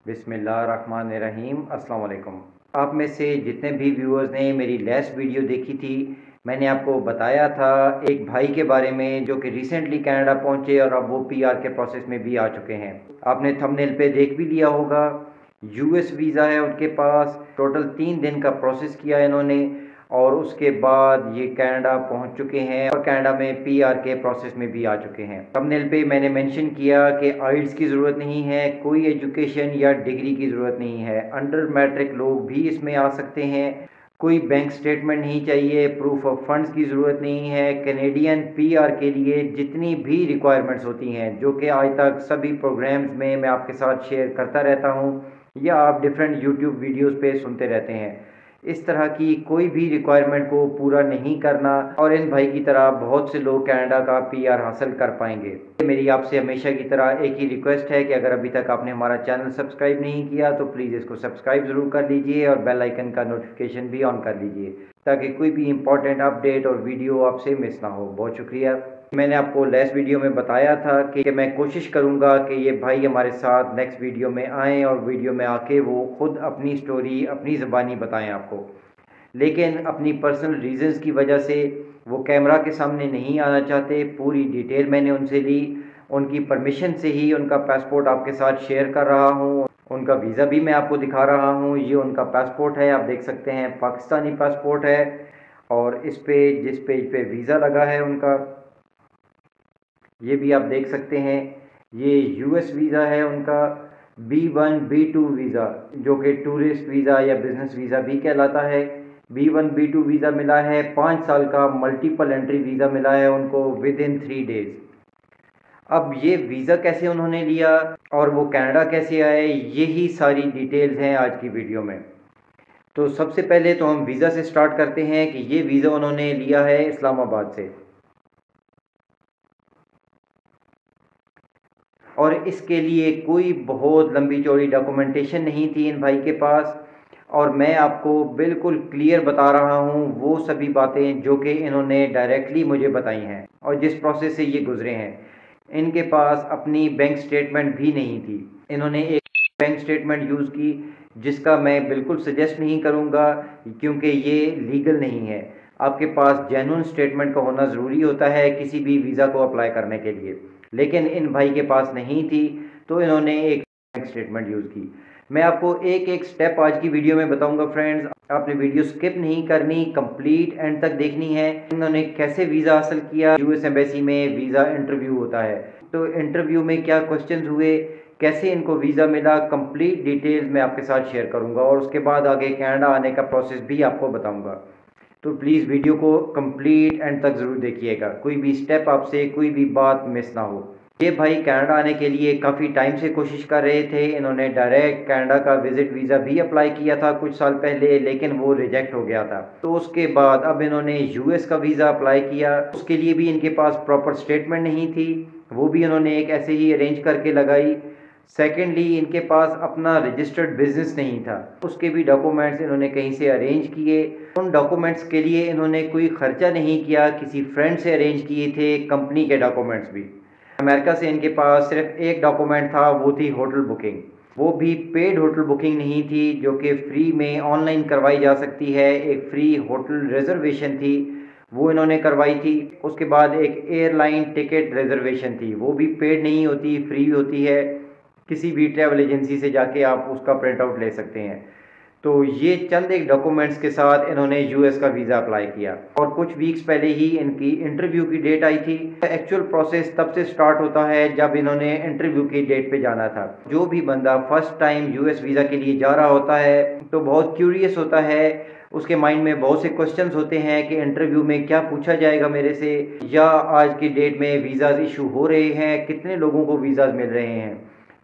बिस्मिल्लाहिर्रहमानिर्रहीम। अस्सलाम वालेकुम। आप में से जितने भी व्यूअर्स ने मेरी लास्ट वीडियो देखी थी, मैंने आपको बताया था एक भाई के बारे में जो कि रिसेंटली कनाडा पहुंचे और अब वो पीआर के प्रोसेस में भी आ चुके हैं। आपने थंबनेल पे देख भी लिया होगा। यूएस वीज़ा है उनके पास। टोटल 3 दिन का प्रोसेस किया इन्होंने और उसके बाद ये कनाडा पहुंच चुके हैं और कनाडा में पीआर के प्रोसेस में भी आ चुके हैं। थंबनेल पे मैंने मेंशन किया कि आइल्स की ज़रूरत नहीं है, कोई एजुकेशन या डिग्री की ज़रूरत नहीं है। अंडर मैट्रिक लोग भी इसमें आ सकते हैं। कोई बैंक स्टेटमेंट नहीं चाहिए, प्रूफ ऑफ फंड्स की ज़रूरत नहीं है। कैनेडियन पीआर के लिए जितनी भी रिक्वायरमेंट्स होती हैं, जो कि आज तक सभी प्रोग्राम्स में मैं आपके साथ शेयर करता रहता हूँ या आप डिफरेंट यूट्यूब वीडियोस पे सुनते रहते हैं, इस तरह की कोई भी रिक्वायरमेंट को पूरा नहीं करना और इन भाई की तरह बहुत से लोग कनाडा का पीआर हासिल कर पाएंगे। मेरी आपसे हमेशा की तरह एक ही रिक्वेस्ट है कि अगर अभी तक आपने हमारा चैनल सब्सक्राइब नहीं किया तो प्लीज़ इसको सब्सक्राइब ज़रूर कर लीजिए और बेल आइकन का नोटिफिकेशन भी ऑन कर लीजिए ताकि कोई भी इंपॉर्टेंट अपडेट और वीडियो आपसे मिस ना हो। बहुत शुक्रिया। मैंने आपको लास्ट वीडियो में बताया था कि मैं कोशिश करूंगा कि ये भाई हमारे साथ नेक्स्ट वीडियो में आएँ और वीडियो में आके वो खुद अपनी स्टोरी अपनी ज़बानी बताएं आपको, लेकिन अपनी पर्सनल रीजंस की वजह से वो कैमरा के सामने नहीं आना चाहते। पूरी डिटेल मैंने उनसे ली, उनकी परमिशन से ही उनका पासपोर्ट आपके साथ शेयर कर रहा हूँ। उनका वीज़ा भी मैं आपको दिखा रहा हूँ। ये उनका पासपोर्ट है, आप देख सकते हैं पाकिस्तानी पासपोर्ट है और इस पे जिस पेज पे वीज़ा लगा है उनका, ये भी आप देख सकते हैं। ये यूएस वीज़ा है उनका, B1 B2 वीज़ा, जो कि टूरिस्ट वीज़ा या बिजनेस वीज़ा भी कहलाता है। B1 B2 वीज़ा मिला है, 5 साल का मल्टीपल एंट्री वीज़ा मिला है उनको विद इन 3 डेज़। अब ये वीज़ा कैसे उन्होंने लिया और वो कनाडा कैसे आए, यही सारी डिटेल्स हैं आज की वीडियो में। तो सबसे पहले तो हम वीज़ा से स्टार्ट करते हैं कि ये वीज़ा उन्होंने लिया है इस्लामाबाद से और इसके लिए कोई बहुत लंबी चौड़ी डॉक्यूमेंटेशन नहीं थी इन भाई के पास। और मैं आपको बिल्कुल क्लियर बता रहा हूँ वो सभी बातें जो कि इन्होंने डायरेक्टली मुझे बताई हैं और जिस प्रोसेस से ये गुजरे हैं। इनके पास अपनी बैंक स्टेटमेंट भी नहीं थी। इन्होंने एक बैंक स्टेटमेंट यूज़ की जिसका मैं बिल्कुल सजेस्ट नहीं करूँगा क्योंकि ये लीगल नहीं है। आपके पास जेन्युइन स्टेटमेंट का होना ज़रूरी होता है किसी भी वीज़ा को अप्लाई करने के लिए, लेकिन इन भाई के पास नहीं थी तो इन्होंने एक बैंक स्टेटमेंट यूज़ की। मैं आपको एक एक स्टेप आज की वीडियो में बताऊंगा फ्रेंड्स, आपने वीडियो स्किप नहीं करनी, कंप्लीट एंड तक देखनी है। इन्होंने कैसे वीज़ा हासिल किया, यूएस एम्बेसी में वीज़ा इंटरव्यू होता है तो इंटरव्यू में क्या क्वेश्चंस हुए, कैसे इनको वीज़ा मिला, कंप्लीट डिटेल्स मैं आपके साथ शेयर करूंगा और उसके बाद आगे कनाडा आने का प्रोसेस भी आपको बताऊंगा। तो प्लीज़ वीडियो को कंप्लीट एंड तक ज़रूर देखिएगा, कोई भी स्टेप आपसे कोई भी बात मिस ना हो। ये भाई कनाडा आने के लिए काफ़ी टाइम से कोशिश कर रहे थे। इन्होंने डायरेक्ट कनाडा का विजिट वीज़ा भी अप्लाई किया था कुछ साल पहले, लेकिन वो रिजेक्ट हो गया था। तो उसके बाद अब इन्होंने यूएस का वीज़ा अप्लाई किया, उसके लिए भी इनके पास प्रॉपर स्टेटमेंट नहीं थी, वो भी इन्होंने एक ऐसे ही अरेंज करके लगाई। सेकेंडली इनके पास अपना रजिस्टर्ड बिजनेस नहीं था, उसके भी डॉक्यूमेंट्स इन्होंने कहीं से अरेंज किए। उन डॉक्यूमेंट्स के लिए इन्होंने कोई खर्चा नहीं किया, किसी फ्रेंड से अरेंज किए थे कंपनी के डॉक्यूमेंट्स भी। अमेरिका से इनके पास सिर्फ एक डॉक्यूमेंट था, वो थी होटल बुकिंग। वो भी पेड होटल बुकिंग नहीं थी जो कि फ्री में ऑनलाइन करवाई जा सकती है। एक फ्री होटल रिजर्वेशन थी, वो इन्होंने करवाई थी। उसके बाद एक एयरलाइन टिकट रिजर्वेशन थी, वो भी पेड नहीं होती, फ्री होती है। किसी भी ट्रैवल एजेंसी से जाके आप उसका प्रिंट आउट ले सकते हैं। तो ये चंद एक डॉक्यूमेंट्स के साथ इन्होंने यूएस का वीज़ा अप्लाई किया और कुछ वीक्स पहले ही इनकी इंटरव्यू की डेट आई थी। एक्चुअल प्रोसेस तब से स्टार्ट होता है जब इन्होंने इंटरव्यू की डेट पे जाना था। जो भी बंदा फर्स्ट टाइम यूएस वीज़ा के लिए जा रहा होता है तो बहुत क्यूरियस होता है, उसके माइंड में बहुत से क्वेश्चंस होते हैं कि इंटरव्यू में क्या पूछा जाएगा मेरे से, या आज की डेट में वीज़ाज इशू हो रहे हैं, कितने लोगों को वीज़ाज मिल रहे हैं।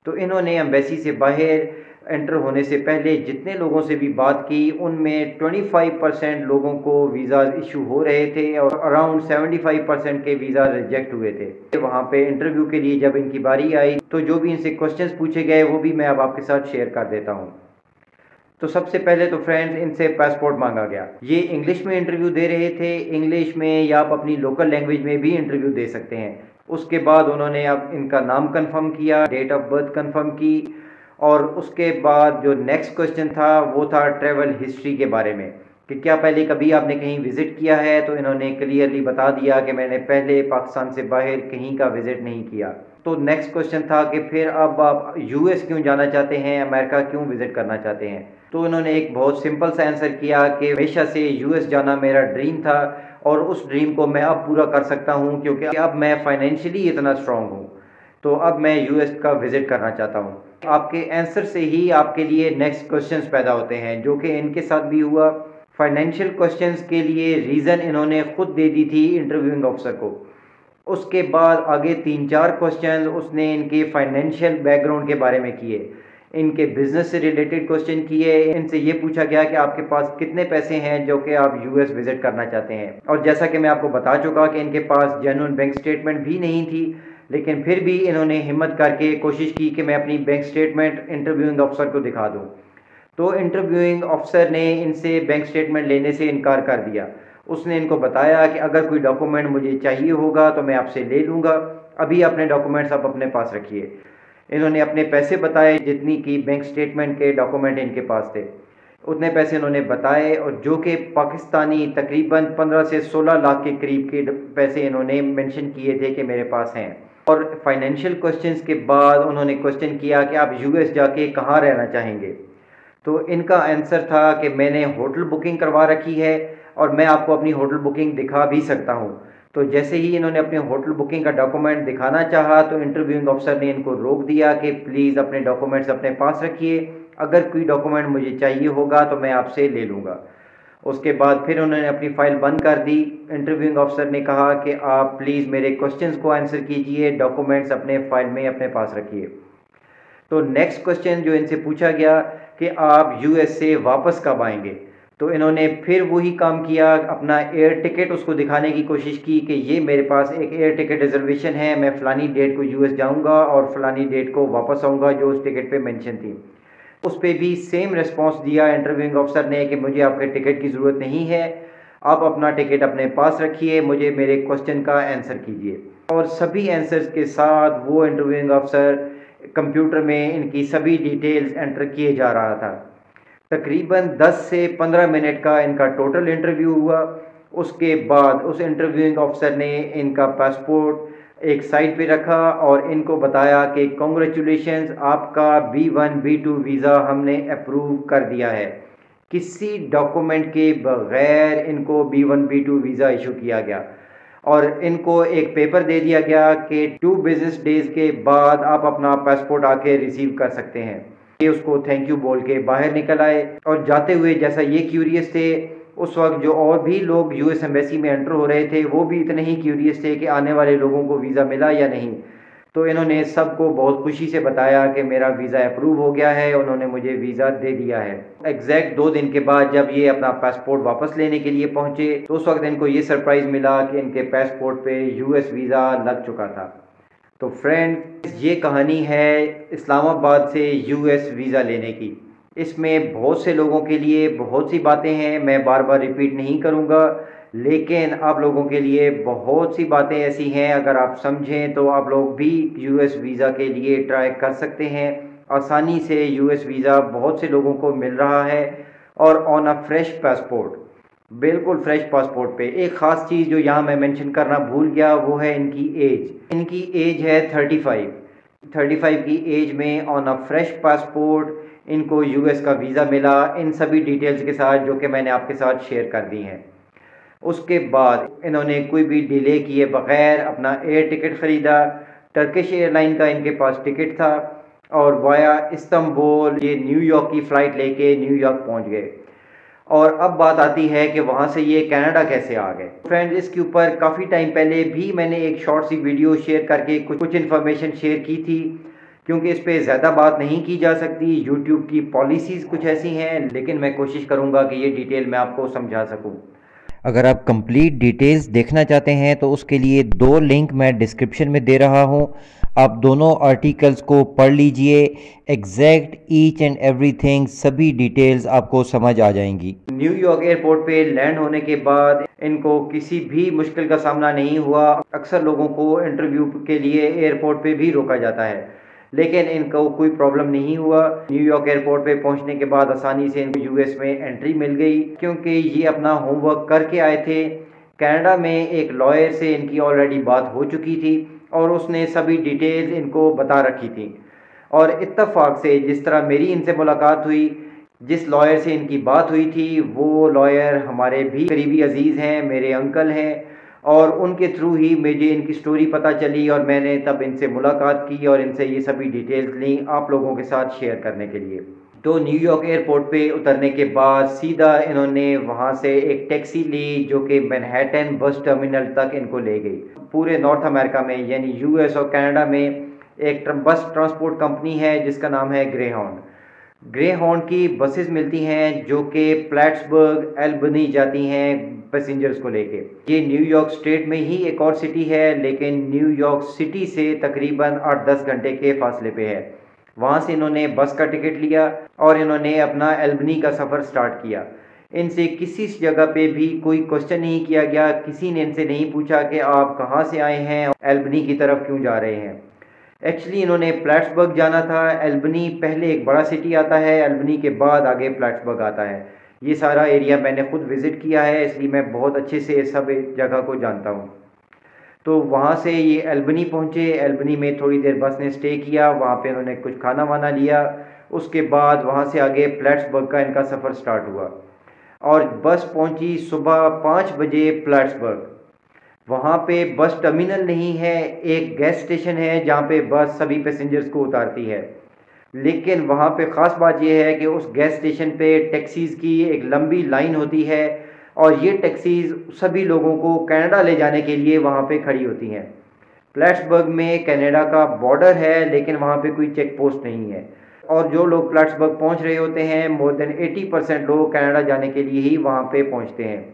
तो इन्होंने एम्बेसी से बाहर एंटर होने से पहले जितने लोगों से भी बात की उनमें 25% लोगों को वीज़ा इशू हो रहे थे और अराउंड 75% के वीज़ा रिजेक्ट हुए थे। वहाँ पे इंटरव्यू के लिए जब इनकी बारी आई तो जो भी इनसे क्वेश्चंस पूछे गए वो भी मैं अब आपके साथ शेयर कर देता हूँ। तो सबसे पहले तो फ्रेंड्स इनसे पासपोर्ट मांगा गया। ये इंग्लिश में इंटरव्यू दे रहे थे, इंग्लिश में या आप अपनी लोकल लैंग्वेज में भी इंटरव्यू दे सकते हैं। उसके बाद उन्होंने अब इनका नाम कंफर्म किया, डेट ऑफ बर्थ कंफर्म की, और उसके बाद जो नेक्स्ट क्वेश्चन था वो था ट्रैवल हिस्ट्री के बारे में, कि क्या पहले कभी आपने कहीं विज़िट किया है। तो इन्होंने क्लियरली बता दिया कि मैंने पहले पाकिस्तान से बाहर कहीं का विज़िट नहीं किया। तो नेक्स्ट क्वेश्चन था कि फिर अब आप यूएस क्यों जाना चाहते हैं, अमेरिका क्यों विज़िट करना चाहते हैं। तो इन्होंने एक बहुत सिंपल सा आंसर किया कि हमेशा से यूएस जाना मेरा ड्रीम था और उस ड्रीम को मैं अब पूरा कर सकता हूँ क्योंकि अब मैं फाइनेंशियली इतना स्ट्रांग हूँ, तो अब मैं यूएस का विज़िट करना चाहता हूँ। आपके आंसर से ही आपके लिए नेक्स्ट क्वेश्चंस पैदा होते हैं, जो कि इनके साथ भी हुआ। फाइनेंशियल क्वेश्चंस के लिए रीज़न इन्होंने खुद दे दी थी इंटरव्यूइंग ऑफिसर को। उसके बाद आगे 3-4 क्वेश्चन उसने इनके फाइनेंशियल बैकग्राउंड के बारे में किए, इनके बिजनेस से रिलेटेड क्वेश्चन किए। इनसे ये पूछा गया कि आपके पास कितने पैसे हैं जो कि आप यूएस विजिट करना चाहते हैं। और जैसा कि मैं आपको बता चुका कि इनके पास जेन्युइन बैंक स्टेटमेंट भी नहीं थी, लेकिन फिर भी इन्होंने हिम्मत करके कोशिश की कि मैं अपनी बैंक स्टेटमेंट इंटरव्यूइंग ऑफिसर को दिखा दूँ। तो इंटरव्यूइंग ऑफिसर ने इनसे बैंक स्टेटमेंट लेने से इनकार कर दिया। उसने इनको बताया कि अगर कोई डॉक्यूमेंट मुझे चाहिए होगा तो मैं आपसे ले लूँगा, अभी अपने डॉक्यूमेंट्स आप अपने पास रखिए। इन्होंने अपने पैसे बताए, जितनी की बैंक स्टेटमेंट के डॉक्यूमेंट इनके पास थे उतने पैसे इन्होंने बताए, और जो कि पाकिस्तानी तकरीबन 15 से 16 लाख के करीब के पैसे इन्होंने मेंशन किए थे कि मेरे पास हैं। और फाइनेंशियल क्वेश्चंस के बाद उन्होंने क्वेश्चन किया कि आप यूएस जाके कहाँ रहना चाहेंगे। तो इनका आंसर था कि मैंने होटल बुकिंग करवा रखी है और मैं आपको अपनी होटल बुकिंग दिखा भी सकता हूँ। तो जैसे ही इन्होंने अपने होटल बुकिंग का डॉक्यूमेंट दिखाना चाहा तो इंटरव्यूइंग ऑफिसर ने इनको रोक दिया कि प्लीज़ अपने डॉक्यूमेंट्स अपने पास रखिए, अगर कोई डॉक्यूमेंट मुझे चाहिए होगा तो मैं आपसे ले लूँगा। उसके बाद फिर उन्होंने अपनी फ़ाइल बंद कर दी। इंटरव्यूइंग ऑफिसर ने कहा कि आप प्लीज़ मेरे क्वेश्चंस को आंसर कीजिए, डॉक्यूमेंट्स अपने फ़ाइल में अपने पास रखिए। तो नेक्स्ट क्वेश्चन जो इनसे पूछा गया कि आप यूएस से वापस कब आएंगे, तो इन्होंने फिर वही काम किया, अपना एयर टिकट उसको दिखाने की कोशिश की कि ये मेरे पास एक एयर टिकट रिजर्वेशन है, मैं फ़लानी डेट को यूएस जाऊंगा और फ़लानी डेट को वापस आऊँगा जो उस टिकट पे मेंशन थी। उस पर भी सेम रिस्पॉन्स दिया इंटरव्यूइंग ऑफिसर ने कि मुझे आपके टिकट की ज़रूरत नहीं है, आप अपना टिकट अपने पास रखिए, मुझे मेरे क्वेश्चन का आंसर कीजिए। और सभी आंसर्स के साथ वो इंटरव्यूइंग ऑफिसर कंप्यूटर में इनकी सभी डिटेल्स एंटर किए जा रहा था। तकरीबन 10 से 15 मिनट का इनका टोटल इंटरव्यू हुआ। उसके बाद उस इंटरव्यूइंग ऑफिसर ने इनका पासपोर्ट एक साइड पे रखा और इनको बताया कि कॉन्ग्रेचुलेशंस, आपका B1 B2 वीज़ा हमने अप्रूव कर दिया है। किसी डॉक्यूमेंट के बगैर इनको B1 B2 वीज़ा इशू किया गया और इनको एक पेपर दे दिया गया कि 2 बिजनेस डेज के बाद आप अपना पासपोर्ट आके रिसीव कर सकते हैं। ये उसको थैंक यू बोल के बाहर निकल आए और जाते हुए जैसा ये क्यूरियस थे, उस वक्त जो और भी लोग यूएस एम्बेसी में एंटर हो रहे थे वो भी इतने ही क्यूरियस थे कि आने वाले लोगों को वीज़ा मिला या नहीं। तो इन्होंने सबको बहुत खुशी से बताया कि मेरा वीज़ा अप्रूव हो गया है, उन्होंने मुझे वीज़ा दे दिया है। एग्जैक्ट 2 दिन के बाद जब ये अपना पासपोर्ट वापस लेने के लिए पहुंचे तो उस वक्त इनको ये सरप्राइज़ मिला कि इनके पासपोर्ट पे यूएस वीज़ा लग चुका था। तो फ्रेंड्स, ये कहानी है इस्लामाबाद से यूएस वीज़ा लेने की। इसमें बहुत से लोगों के लिए बहुत सी बातें हैं, मैं बार बार रिपीट नहीं करूँगा, लेकिन आप लोगों के लिए बहुत सी बातें ऐसी हैं, अगर आप समझें तो आप लोग भी यूएस वीज़ा के लिए ट्राई कर सकते हैं। आसानी से यूएस वीज़ा बहुत से लोगों को मिल रहा है और ऑन अ फ्रेश पासपोर्ट, बिल्कुल फ्रेश पासपोर्ट पे। एक ख़ास चीज़ जो यहाँ मैं मेंशन करना भूल गया वो है इनकी एज। इनकी एज है 35 की एज में ऑन अ फ्रेश पासपोर्ट इनको यूएस का वीज़ा मिला, इन सभी डिटेल्स के साथ जो कि मैंने आपके साथ शेयर कर दी हैं। उसके बाद इन्होंने कोई भी डिले किए बगैर अपना एयर टिकट ख़रीदा। टर्किश एयरलाइन का इनके पास टिकट था और वाया इस्तांबुल ये न्यूयॉर्क की फ़्लाइट लेके न्यूयॉर्क पहुंच गए। और अब बात आती है कि वहाँ से ये कनाडा कैसे आ गए। फ्रेंड्स, इसके ऊपर काफ़ी टाइम पहले भी मैंने एक शॉर्ट सी वीडियो शेयर करके कुछ इन्फॉर्मेशन शेयर की थी, क्योंकि इस पर ज़्यादा बात नहीं की जा सकती, यूट्यूब की पॉलिसीज़ कुछ ऐसी हैं, लेकिन मैं कोशिश करूँगा कि ये डिटेल मैं आपको समझा सकूँ। अगर आप कंप्लीट डिटेल्स देखना चाहते हैं तो उसके लिए 2 लिंक मैं डिस्क्रिप्शन में दे रहा हूं, आप दोनों आर्टिकल्स को पढ़ लीजिए। एग्जैक्ट ईच एंड एवरीथिंग, सभी डिटेल्स आपको समझ आ जाएंगी। न्यूयॉर्क एयरपोर्ट पे लैंड होने के बाद इनको किसी भी मुश्किल का सामना नहीं हुआ। अक्सर लोगों को इंटरव्यू के लिए एयरपोर्ट पे भी रोका जाता है, लेकिन इनको कोई प्रॉब्लम नहीं हुआ। न्यूयॉर्क एयरपोर्ट पे पहुंचने के बाद आसानी से इनको यूएस में एंट्री मिल गई, क्योंकि ये अपना होमवर्क करके आए थे। कनाडा में एक लॉयर से इनकी ऑलरेडी बात हो चुकी थी और उसने सभी डिटेल्स इनको बता रखी थी। और इत्तफाक से जिस तरह मेरी इनसे मुलाकात हुई, जिस लॉयर से इनकी बात हुई थी, वो लॉयर हमारे भी करीबी अजीज़ हैं, मेरे अंकल हैं, और उनके थ्रू ही मुझे इनकी स्टोरी पता चली और मैंने तब इनसे मुलाकात की और इनसे ये सभी डिटेल्स ली आप लोगों के साथ शेयर करने के लिए। तो न्यूयॉर्क एयरपोर्ट पे उतरने के बाद सीधा इन्होंने वहाँ से एक टैक्सी ली जो कि मैनहट्टन बस टर्मिनल तक इनको ले गई। पूरे नॉर्थ अमेरिका में यानी यूएस और कनाडा में एक बस ट्रांसपोर्ट कंपनी है जिसका नाम है ग्रेहाउंड। ग्रेहाउंड की बसेस मिलती हैं जो कि प्लेट्सबर्ग एल्बनी जाती हैं पैसेंजर्स को लेके। ये न्यूयॉर्क स्टेट में ही एक और सिटी है, लेकिन न्यूयॉर्क सिटी से तकरीबन 8-10 घंटे के फासले पे है। वहाँ से इन्होंने बस का टिकट लिया और इन्होंने अपना एल्बनी का सफ़र स्टार्ट किया। इनसे किसी जगह पे भी कोई क्वेश्चन नहीं किया गया, किसी ने इनसे नहीं पूछा कि आप कहाँ से आए हैं, एल्बनी की तरफ क्यों जा रहे हैं। एक्चुअली इन्होंने प्लेट्सबर्ग जाना था। एल्बनी पहले एक बड़ा सिटी आता है, एल्बनी के बाद आगे प्लेट्सबर्ग आता है। ये सारा एरिया मैंने खुद विज़िट किया है, इसलिए मैं बहुत अच्छे से सब जगह को जानता हूँ। तो वहाँ से ये एल्बनी पहुँचे। एल्बनी में थोड़ी देर बस ने स्टे किया, वहाँ पे उन्होंने कुछ खाना वाना लिया। उसके बाद वहाँ से आगे प्लेट्सबर्ग का इनका सफ़र स्टार्ट हुआ और बस पहुँची सुबह 5 बजे प्लेट्सबर्ग। वहाँ पे बस टर्मिनल नहीं है, एक गैस स्टेशन है जहाँ पे बस सभी पैसेंजर्स को उतारती है। लेकिन वहाँ पे ख़ास बात यह है कि उस गैस स्टेशन पे टैक्सीज़ की एक लंबी लाइन होती है और ये टैक्सीज़ सभी लोगों को कनाडा ले जाने के लिए वहाँ पे खड़ी होती हैं। प्लेट्सबर्ग में कनाडा का बॉर्डर है, लेकिन वहाँ पे कोई चेक पोस्ट नहीं है और जो लोग प्लेट्सबर्ग पहुँच रहे होते हैं, मोर देन 80% लोग कनाडा जाने के लिए ही वहाँ पे पहुँचते हैं।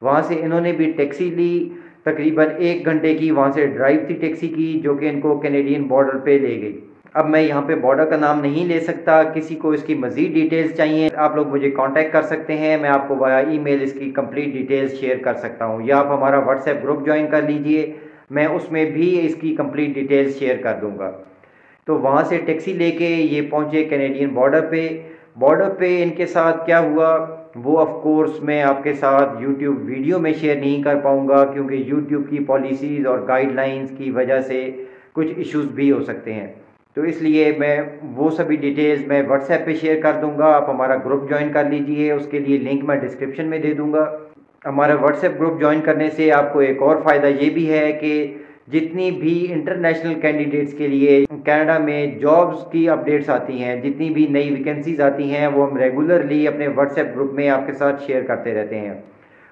वहाँ से इन्होंने भी टैक्सी ली, तकरीबन 1 घंटे की वहाँ से ड्राइव थी टैक्सी की, जो कि इनको कैनेडियन बॉर्डर पे ले गई। अब मैं यहाँ पे बॉर्डर का नाम नहीं ले सकता, किसी को इसकी मज़ीद डिटेल्स चाहिए आप लोग मुझे कांटेक्ट कर सकते हैं, मैं आपको वाया ईमेल इसकी कंप्लीट डिटेल्स शेयर कर सकता हूँ, या आप हमारा व्हाट्सएप ग्रुप ज्वाइन कर लीजिए, मैं उसमें भी इसकी कंप्लीट डिटेल्स शेयर कर दूँगा। तो वहाँ से टैक्सी लेके ये पहुँचे कैनेडियन बॉर्डर पे। बॉर्डर पे इनके साथ क्या हुआ वो ऑफ कोर्स मैं आपके साथ यूट्यूब वीडियो में शेयर नहीं कर पाऊँगा, क्योंकि यूट्यूब की पॉलिसीज़ और गाइडलाइंस की वजह से कुछ इश्यूज़ भी हो सकते हैं। तो इसलिए मैं वो सभी डिटेल्स मैं व्हाट्सएप पे शेयर कर दूंगा, आप हमारा ग्रुप ज्वाइन कर लीजिए, उसके लिए लिंक मैं डिस्क्रिप्शन में दे दूंगा। हमारा व्हाट्सएप ग्रुप ज्वाइन करने से आपको एक और फ़ायदा ये भी है कि जितनी भी इंटरनेशनल कैंडिडेट्स के लिए कनाडा में जॉब्स की अपडेट्स आती हैं, जितनी भी नई वैकेंसीज आती हैं, वो हम रेगुलरली अपने व्हाट्सएप ग्रुप में आपके साथ शेयर करते रहते हैं।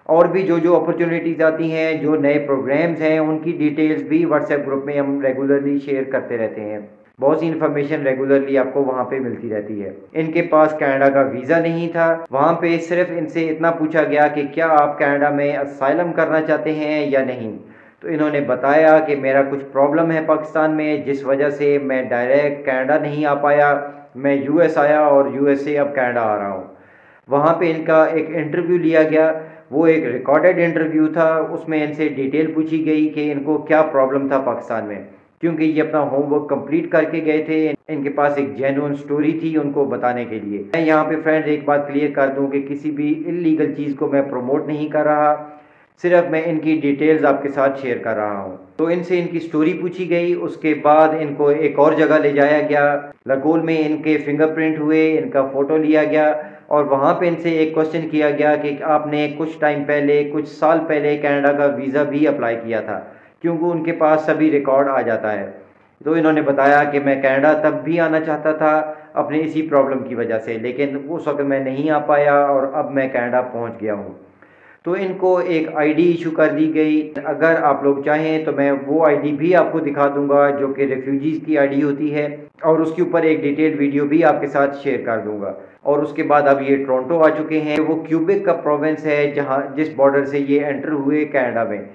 और भी जो अपॉर्चुनिटीज़ आती हैं, जो नए प्रोग्राम्स हैं, उनकी डिटेल्स भी व्हाट्सएप ग्रुप में हम रेगुलरली शेयर करते रहते हैं। बहुत सी इन्फॉर्मेशन रेगुलरली आपको वहाँ पे मिलती रहती है। इनके पास कनाडा का वीज़ा नहीं था, वहाँ पे सिर्फ इनसे इतना पूछा गया कि क्या आप कनाडा में असाइलम करना चाहते हैं या नहीं। तो इन्होंने बताया कि मेरा कुछ प्रॉब्लम है पाकिस्तान में, जिस वजह से मैं डायरेक्ट कनाडा नहीं आ पाया, मैं यूएस आया और यूएस से अब कनाडा आ रहा हूँ। वहाँ पे इनका एक इंटरव्यू लिया गया, वो एक रिकॉर्डेड इंटरव्यू था, उसमें इनसे डिटेल पूछी गई कि इनको क्या प्रॉब्लम था पाकिस्तान में, क्योंकि ये अपना होमवर्क कंप्लीट करके गए थे। इनके पास एक जेन्युइन स्टोरी थी उनको बताने के लिए। मैं यहाँ पे फ्रेंड्स एक बात क्लियर कर दूँ कि किसी भी इलीगल चीज़ को मैं प्रमोट नहीं कर रहा, सिर्फ मैं इनकी डिटेल्स आपके साथ शेयर कर रहा हूँ। तो इनसे इनकी स्टोरी पूछी गई, उसके बाद इनको एक और जगह ले जाया गया, लगोल में इनके फिंगरप्रिंट हुए, इनका फ़ोटो लिया गया और वहाँ पे इनसे एक क्वेश्चन किया गया कि आपने कुछ टाइम पहले, कुछ साल पहले कनाडा का वीज़ा भी अप्लाई किया था, क्योंकि उनके पास सभी रिकॉर्ड आ जाता है। तो इन्होंने बताया कि मैं कनाडा तब भी आना चाहता था अपने इसी प्रॉब्लम की वजह से, लेकिन उस वक्त मैं नहीं आ पाया और अब मैं कनाडा पहुंच गया हूं। तो इनको एक आईडी इशू कर दी गई। अगर आप लोग चाहें तो मैं वो आईडी भी आपको दिखा दूंगा, जो कि रेफ्यूजीज़ की आईडी होती है, और उसके ऊपर एक डिटेल्ड वीडियो भी आपके साथ शेयर कर दूंगा। और उसके बाद अब ये टोरंटो आ चुके हैं। वो क्यूबेक का प्रोविंस है जहाँ जिस बॉर्डर से ये एंटर हुए कनाडा में,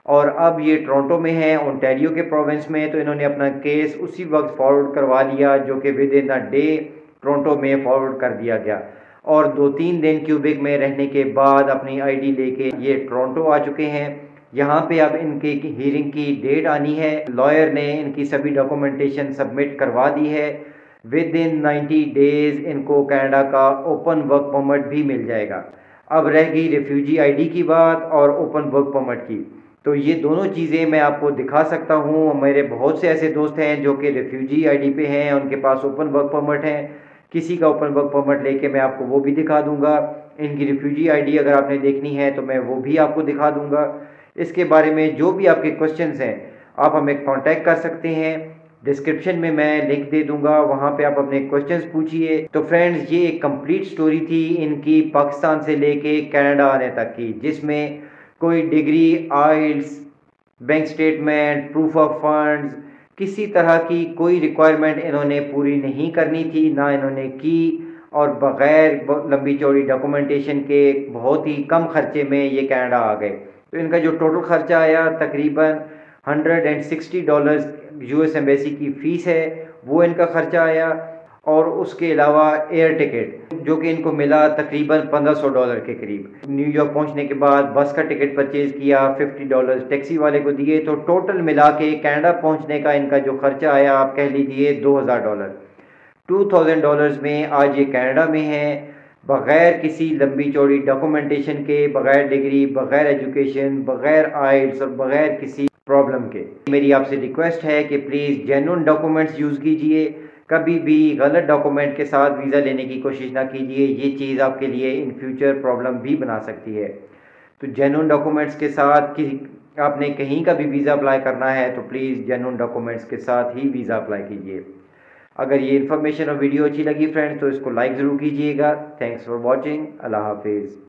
और अब ये टोरंटो में है, ओंटारियो के प्रोविंस में। तो इन्होंने अपना केस उसी वक्त फॉरवर्ड करवा लिया, जो कि with in a day Toronto में फॉरवर्ड कर दिया गया, और 2-3 दिन क्यूबेक में रहने के बाद अपनी आईडी लेके ये टोरंटो आ चुके हैं। यहाँ पे अब इनके हियरिंग की डेट आनी है। लॉयर ने इनकी सभी डॉक्यूमेंटेशन सबमिट करवा दी है। विद इन 90 डेज इनको कनाडा का ओपन वर्क परमिट भी मिल जाएगा। अब रह गई रिफ्यूजी आईडी की बात और ओपन वर्क परमिट की। तो ये दोनों चीज़ें मैं आपको दिखा सकता हूँ। मेरे बहुत से ऐसे दोस्त हैं जो कि रिफ्यूजी आईडी पे हैं, उनके पास ओपन वर्क परमिट है। किसी का ओपन वर्क परमिट लेके मैं आपको वो भी दिखा दूंगा। इनकी रिफ्यूजी आईडी अगर आपने देखनी है तो मैं वो भी आपको दिखा दूंगा। इसके बारे में जो भी आपके क्वेश्चंस हैं आप हमें कांटेक्ट कर सकते हैं। डिस्क्रिप्शन में मैं लिंक दे दूंगा, वहाँ पे आप अपने क्वेश्चंस पूछिए। तो फ्रेंड्स, ये एक कंप्लीट स्टोरी थी इनकी पाकिस्तान से लेके कनाडा आने तक की, जिसमें कोई degree, IELTS, bank statement, proof of funds, किसी तरह की कोई रिक्वायरमेंट इन्होंने पूरी नहीं करनी थी, ना इन्होंने की। और बग़ैर लंबी चौड़ी डॉक्यूमेंटेशन के बहुत ही कम खर्चे में ये कनाडा आ गए। तो इनका जो टोटल खर्चा आया तकरीबन $160 यूएस एम्बेसी की फ़ीस है, वो इनका खर्चा आया। और उसके अलावा एयर टिकट जो कि इनको मिला तकरीबन $1500 के करीब। न्यूयॉर्क पहुंचने के बाद बस का टिकट परचेज़ किया, $50 टैक्सी वाले को दिए। तो टोटल मिला के कनाडा पहुंचने का इनका जो खर्चा आया आप कह लीजिए $2000। $2000 में आज ये कनाडा में है, बग़ैर किसी लंबी चौड़ी डॉक्यूमेंटेशन के, बग़ैर डिग्री, बग़ैर एजुकेशन, बग़ैर आइल्स और बग़ैर किसी प्रॉब्लम के। मेरी आपसे रिक्वेस्ट है कि प्लीज़ जेन्युइन डॉक्यूमेंट्स यूज़ कीजिए। कभी भी गलत डॉक्यूमेंट के साथ वीज़ा लेने की कोशिश ना कीजिए। ये चीज़ आपके लिए इन फ्यूचर प्रॉब्लम भी बना सकती है। तो जेन्युइन डॉक्यूमेंट्स के साथ कि आपने कहीं का भी वीज़ा अप्लाई करना है तो प्लीज़ जेन्युइन डॉक्यूमेंट्स के साथ ही वीज़ा अप्लाई कीजिए। अगर ये इन्फॉर्मेशन और वीडियो अच्छी लगी फ्रेंड्स तो इसको लाइक ज़रूर कीजिएगा। Thanks for watching. अल्लाह हाफिज़।